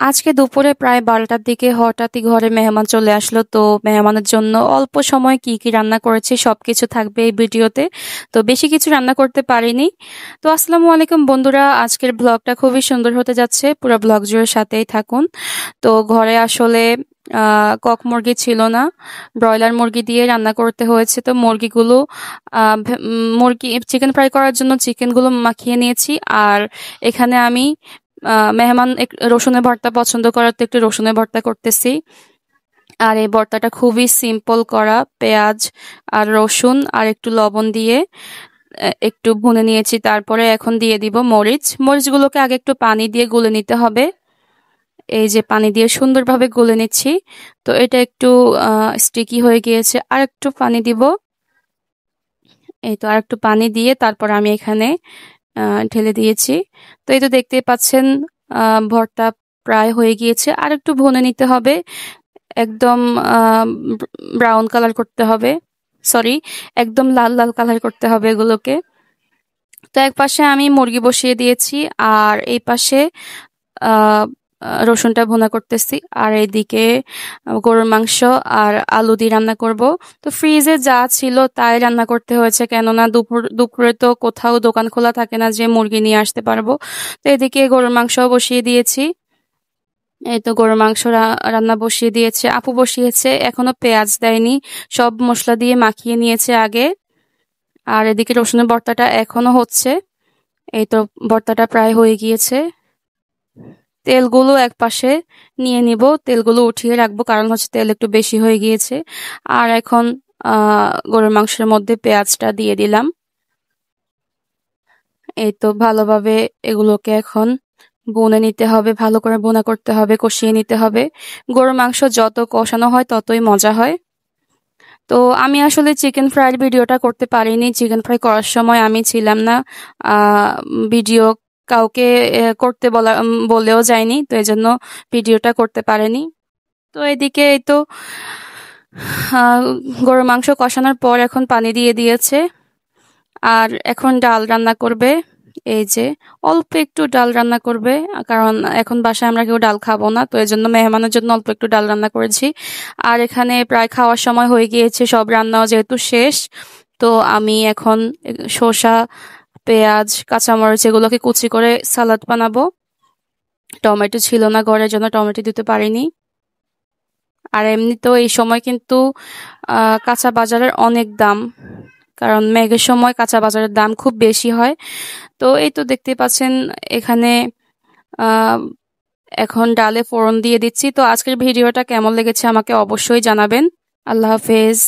আজকে দুপুরে প্রায় 12টার দিকে হঠাৎই ঘরে মেহমান চলে আসলো। তো মেহমানের জন্য অল্প সময় কি কি রান্না করেছি সবকিছু থাকবে এই ভিডিওতে। তো বেশি কিছু রান্না করতে পারিনি। তো আসসালামু আলাইকুম বন্ধুরা, আজকের ব্লগটা খুবই সুন্দর হতে যাচ্ছে, পুরো ব্লগ জুড়ে সাথেই থাকুন। তো ঘরে আসলে কক মুরগি ছিল না, ব্রয়লার মুরগি দিয়ে রান্না করতে হয়েছে। তো মুরগিগুলো মুরগি চিকেন ফ্রাই করার জন্য চিকেনগুলো মাখিয়ে নিয়েছি। আর এখানে আমি মেহমান রসুনের ভর্তা পছন্দ করার তো একটু রসুনের ভর্তা করতেছি। আর এই ভর্তাটা খুবই সিম্পল করা, পেঁয়াজ আর রসুন আর একটু লবণ দিয়ে একটু ভুনে নিয়েছি। তারপরে এখন দিয়ে দিব মরিচগুলোকে আগে একটু পানি দিয়ে গুলে নিতে হবে। এই যে পানি দিয়ে সুন্দরভাবে গুলে নিচ্ছি। তো এটা একটু স্টিকি হয়ে গিয়েছে, আর একটু পানি দিব। এই তো আর একটু পানি দিয়ে তারপর আমি এখানে ঢেলে দিয়েছি। তো এই তো দেখতেই পাচ্ছেন ভর্তা প্রায় হয়ে গিয়েছে, আর একটু ভুনে নিতে হবে। একদম ব্রাউন কালার করতে হবে, সরি, একদম লাল লাল কালার করতে হবে এগুলোকে। তো এক পাশে আমি মুরগি বসিয়ে দিয়েছি, আর এই পাশে আহ রসুনটা ভুনা করতেছি। আর এইদিকে গরুর মাংস আর আলু দিয়ে রান্না করব। তো ফ্রিজে যা ছিল তাই রান্না করতে হয়েছে, কেননা দুপুরে তো কোথাও দোকান খোলা থাকে না যে মুরগি নিয়ে আসতে পারবো। তো এদিকে গরুর মাংস বসিয়ে দিয়েছি। এই তো গরুর মাংস রান্না বসিয়ে দিয়েছে, আপু বসিয়েছে, এখনো পেঁয়াজ দেয়নি, সব মশলা দিয়ে মাখিয়ে নিয়েছে আগে। আর এদিকে রসুনের ভর্তাটা এখনো হচ্ছে। এই তো ভর্তাটা প্রায় হয়ে গিয়েছে। তেলগুলো এক পাশে নিয়ে নিব, তেলগুলো উঠিয়ে রাখবো, কারণ হচ্ছে তেল একটু বেশি হয়ে গিয়েছে। আর এখন গরুর মাংসের মধ্যে পেঁয়াজটা দিয়ে দিলাম। এই তো ভালোভাবে এগুলোকে এখন ভুনে নিতে হবে, ভালো করে ভুনা করতে হবে, কষিয়ে নিতে হবে। গরুর মাংস যত কষানো হয় ততই মজা হয়। তো আমি আসলে চিকেন ফ্রাইয়ের ভিডিওটা করতে পারিনি, চিকেন ফ্রাই করার সময় আমি ছিলাম না। ভিডিও কাউকে করতে বলেও যায়নি, তো এই জন্য ভিডিওটা করতে পারেনি। তো এদিকে এই তো আহ, গরুর মাংস কষানোর পর এখন পানি দিয়ে দিয়েছে। আর এখন ডাল রান্না করবে। এই যে অল্প একটু ডাল রান্না করবে, কারণ এখন বাসায় আমরা কেউ ডাল খাবো না, তো এই জন্য মেহমানের জন্য অল্প একটু ডাল রান্না করেছি। আর এখানে প্রায় খাওয়ার সময় হয়ে গিয়েছে, সব রান্নাও যেহেতু শেষ। তো আমি এখন শসা, পেঁয়াজ, কাঁচামরিচ এগুলোকে কুচি করে সালাদ বানাবো। টমেটো ছিল না ঘরের জন্য টমেটো দিতে পারিনি। আর এমনিতেও এই সময় কিন্তু কাঁচা বাজারের অনেক দাম, কারণ মেঘের সময় কাঁচা বাজারের দাম খুব বেশি হয়। তো এই তো দেখতে পাচ্ছেন এখানে আহ এখন ডালে ফোড়ন দিয়ে দিচ্ছি। তো আজকের ভিডিওটা কেমন লেগেছে আমাকে অবশ্যই জানাবেন। আল্লাহ হাফেজ।